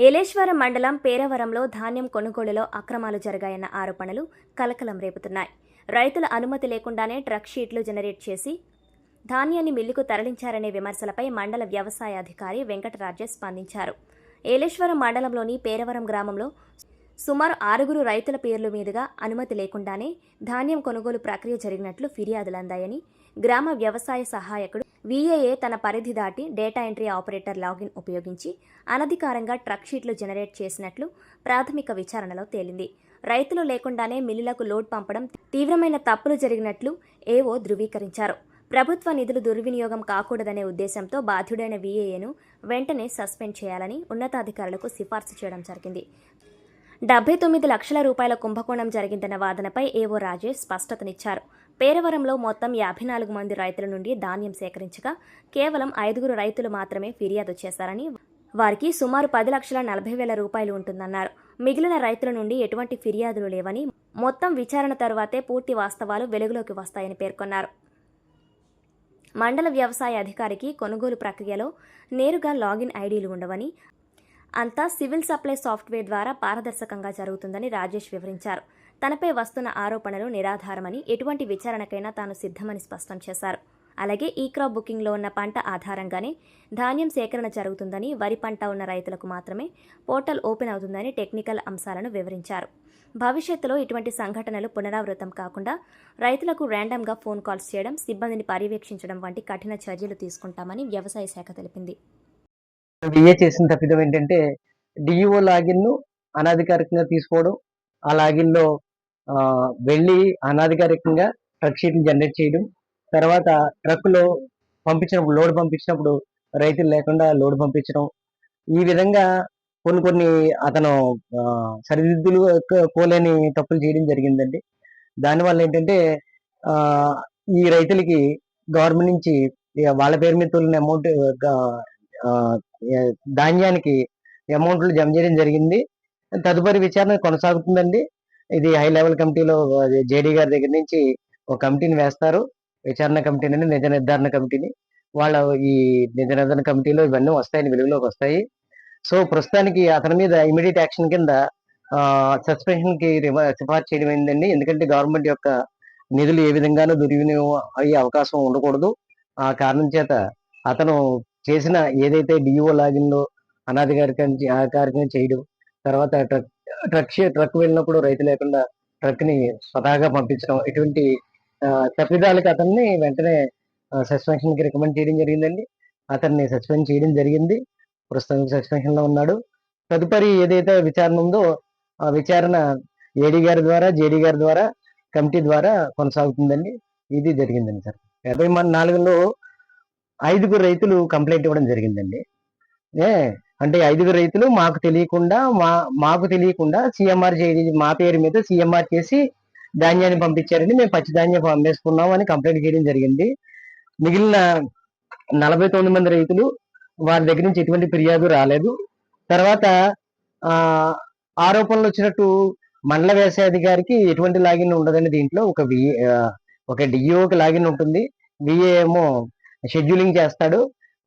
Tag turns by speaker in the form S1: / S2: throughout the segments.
S1: ఏలేశ్వరం మండలం పేరవరంలో ధాన్యం కొనుగోలులో అక్రమాలు జరిగాయన్న ఆరోపణలు కలకలం రేపుతున్నాయి. రైతుల అనుమతి లేకుండానే ట్రక్ షీట్లు జనరేట్ చేసి ధాన్యాన్ని మిల్లుకు తరలించారనే విమర్శలపై మండల వ్యవసాయ అధికారి వెంకటరాజేష్ స్పందించారు. ఏలేశ్వరం మండలంలోని పేరవరం గ్రామంలో సుమారు 6 రైతుల పేర్ల మీదుగా అనుమతి లేకుండానే ధాన్యం కొనుగోలు ప్రక్రియ జరిగినట్లు ఫిర్యాదులందాయని, గ్రామ వ్యవసాయ సహాయకుడు వీఏఏ తన పరిధి దాటి డేటా ఎంట్రీ ఆపరేటర్ లాగిన్ ఉపయోగించి అనధికారంగా ట్రక్ షీట్లు జనరేట్ చేసినట్లు ప్రాథమిక విచారణలో తేలింది. రైతులు లేకుండానే మిల్లులకు లోడ్ పంపడం తీవ్రమైన తప్పులు జరిగినట్లు ఏవో ధృవీకరించారు. ప్రభుత్వ నిధులు దుర్వినియోగం కాకూడదనే ఉద్దేశంతో బాధ్యుడైన వీఏఏను వెంటనే సస్పెండ్ చేయాలని ఉన్నతాధికారులకు సిఫార్సు చేయడం జరిగింది. 79 లక్షల రూపాయల కుంభకోణం జరిగిందన్న వాదనపై ఏవో రాజేష్ స్పష్టతనిచ్చారు. పేరవరంలో మొత్తం 54 మంది రైతుల నుండి ధాన్యం సేకరించగా కేవలం 5 రైతులు మాత్రమే ఫిర్యాదు చేశారని, వారికి సుమారు 10,40,000 రూపాయలు ఉంటుందన్నారు. మిగిలిన రైతుల నుండి ఎటువంటి ఫిర్యాదులు లేవని, మొత్తం విచారణ తరువాతే పూర్తి వాస్తవాలు వెలుగులోకి వస్తాయని పేర్కొన్నారు. మండల వ్యవసాయ అధికారికి కొనుగోలు ప్రక్రియలో నేరుగా లాగిన్ ఐడీలు ఉండవని, అంతా సివిల్ సప్లై సాఫ్ట్వేర్ ద్వారా పారదర్శకంగా జరుగుతుందని రాజేష్ వివరించారు. తనపై వస్తున్న ఆరోపణలు నిరాధారమని, ఎటువంటి విచారణకైనా తాను సిద్ధమని స్పష్టం చేశారు. అలాగే ఈ క్రాప్ బుకింగ్లో ఉన్న పంట ఆధారంగానే ధాన్యం సేకరణ జరుగుతుందని, వరి పంట ఉన్న రైతులకు మాత్రమే పోర్టల్ ఓపెన్ అవుతుందని టెక్నికల్ అంశాలను వివరించారు. భవిష్యత్తులో ఇటువంటి సంఘటనలు పునరావృతం కాకుండా రైతులకు ర్యాండమ్గా ఫోన్ కాల్స్ చేయడం, సిబ్బందిని పర్యవేక్షించడం వంటి కఠిన చర్యలు తీసుకుంటామని వ్యవసాయ శాఖ తెలిపింది.
S2: డిఏ చేసిన తప్పిదం ఏంటంటే డిఈఓ లాగిన్ను అనాధికారికంగా తీసుకోవడం, ఆ లాగిన్లో వెళ్ళి అనాధికారికంగా ట్రక్ షీట్లు జనరేట్ చేయడం, తర్వాత ట్రక్కులో పంపించినప్పుడు లోడ్ పంపించినప్పుడు రైతులు లేకుండా లోడ్ పంపించడం, ఈ విధంగా కొన్ని అతను సరిదిద్దులు పోలేని తప్పులు చేయడం జరిగిందండి. దానివల్ల ఏంటంటే ఈ రైతులకి గవర్నమెంట్ నుంచి వాళ్ళ పేరు మీద తోలిన అమౌంట్ ధాన్యానికి అమౌంట్లు జమ చేయడం జరిగింది. తదుపరి విచారణ కొనసాగుతుందండి. ఇది హై లెవెల్ కమిటీలో జేడీ గారి దగ్గర నుంచి ఒక కమిటీని వేస్తారు. విచారణ కమిటీని, నిజ నిర్ధారణ కమిటీని. వాళ్ళ ఈ నిజ నిర్ధారణ కమిటీలో ఇవన్నీ వస్తాయని వెలుగులోకి వస్తాయి. సో ప్రస్తుతానికి అతని మీద ఇమీడియట్ యాక్షన్ కింద సస్పెన్షన్ కి సిఫార్సు చేయడం అయిందండి. ఎందుకంటే గవర్నమెంట్ యొక్క నిధులు ఏ విధంగానూ దుర్వినియోగం అయ్యే అవకాశం ఉండకూడదు. ఆ కారణం చేత అతను చేసిన ఏదైతే డిఓ లాగిన్ లో అనాధికారికంగా చేయడం, తర్వాత ట్రక్ వెళ్ళినప్పుడు రైతు లేకుండా ట్రక్ ని స్వతహాగా పంపించడం, ఇటువంటి తప్పిదాలకు అతన్ని వెంటనే సస్పెన్షన్ కి రికమెండ్ చేయడం జరిగిందండి. అతన్ని సస్పెండ్ చేయడం జరిగింది. ప్రస్తుతం సస్పెన్షన్ లో ఉన్నాడు. తదుపరి ఏదైతే విచారణ ఉందో ఆ విచారణ ఏడీ గారి ద్వారా, జేడీ గారి ద్వారా, కమిటీ ద్వారా కొనసాగుతుందండి. ఇది జరిగిందండి సార్. 74లో 5 రైతులు కంప్లైంట్ ఇవ్వడం జరిగిందండి. అంటే 5 రైతులు మాకు తెలియకుండా సిఎంఆర్ మా పేరు మీద సిఎంఆర్ చేసి ధాన్యాన్ని పంపించారని, మేము పచ్చి ధాన్యం అమ్మేసుకున్నాం అని కంప్లైంట్ చేయడం జరిగింది. మిగిలిన 49 మంది రైతులు వారి దగ్గర నుంచి ఎటువంటి ఫిర్యాదు రాలేదు. తర్వాత ఆరోపణలు వచ్చినట్టు మండల వ్యవసాయ అధికారికి ఎటువంటి లాగిన్ ఉండదని దీంట్లో ఒక డిఈఓకి లాగిన్ ఉంటుంది. విఏ ఏమో షెడ్యూలింగ్ చేస్తాడు.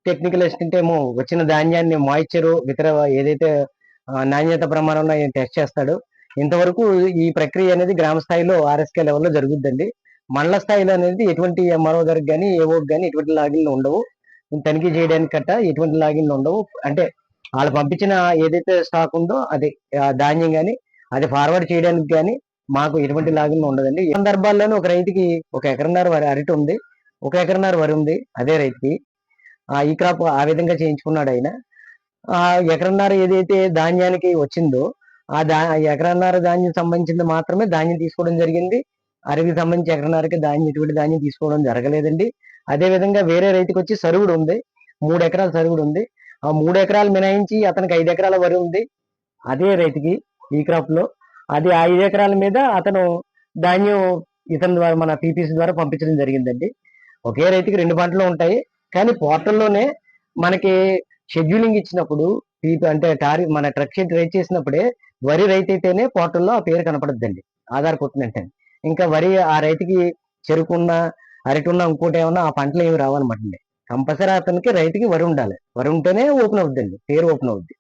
S2: టెక్నికల్ అసిస్టెంట్ ఏమో వచ్చిన ధాన్యాన్ని మాయిశ్చరు ఇతర ఏదైతే నాణ్యత ప్రమాణంలో టెస్ట్ చేస్తాడు. ఇంతవరకు ఈ ప్రక్రియ అనేది గ్రామ స్థాయిలో ఆర్ఎస్కే లెవెల్లో జరుగుద్దండి. మండల స్థాయిలో అనేది ఎటువంటి ఎంఆర్ఓ గారికి కానీ, ఏఓకి కానీ ఎటువంటి లాగిన్లు ఉండవు. తనిఖీ చేయడానికి కట్ట ఎటువంటి లాగిన్లు ఉండవు. అంటే వాళ్ళు పంపించిన ఏదైతే స్టాక్ ఉందో అది ధాన్యం కానీ అది ఫార్వర్డ్ చేయడానికి కానీ మాకు ఎటువంటి లాగిన్లు ఉండదండి. ఈ సందర్భాల్లోనూ ఒక రైతుకి 1 ఎకరన్నర అరటి ఉంది, 1 ఎకరన్నర వరి ఉంది. అదే రైతుకి ఈ క్రాప్ ఆ విధంగా చేయించుకున్నాడు ఆయన. ఎకరన్నర ఏదైతే ధాన్యానికి వచ్చిందో ఆ ఎకరన్నర ధాన్యం సంబంధించింది మాత్రమే ధాన్యం తీసుకోవడం జరిగింది. అరవికి సంబంధించి ఎకరన్నరకి ఎటువంటి ధాన్యం తీసుకోవడం జరగలేదండి. అదే విధంగా వేరే రైతుకి వచ్చి సరుగుడు ఉంది, 3 ఎకరాల సరుగుడు ఉంది. ఆ 3 ఎకరాలు మినహాయించి అతనికి 5 ఎకరాల వరి ఉంది. అదే రైతుకి ఈ క్రాప్ లో అది 5 ఎకరాల మీద అతను ధాన్యం ఇతని ద్వారా మన పీపీసీ ద్వారా పంపించడం జరిగిందండి. ఒకే రైతుకి 2 పంటలు ఉంటాయి. కానీ పోర్టల్లోనే మనకి షెడ్యూలింగ్ ఇచ్చినప్పుడు అంటే మన ట్రక్ షీట్ రైట్ చేసినప్పుడే వరి రైతు అయితేనే పోర్టల్లో ఆ పేరు కనపడద్దండి, ఆధార్ కొట్టినట్టే. ఇంకా వరి ఆ రైతుకి చెరుకున్నా, అరటిన్నా, ఇంకోటి ఏమన్నా ఆ పంటలు ఏమి రావన్నమాట అండి. కంపల్సరీ అతనికి రైతుకి వరి ఉండాలి. వరి ఉంటేనే ఓపెన్ అవుద్దండి, పేరు ఓపెన్ అవుద్ది.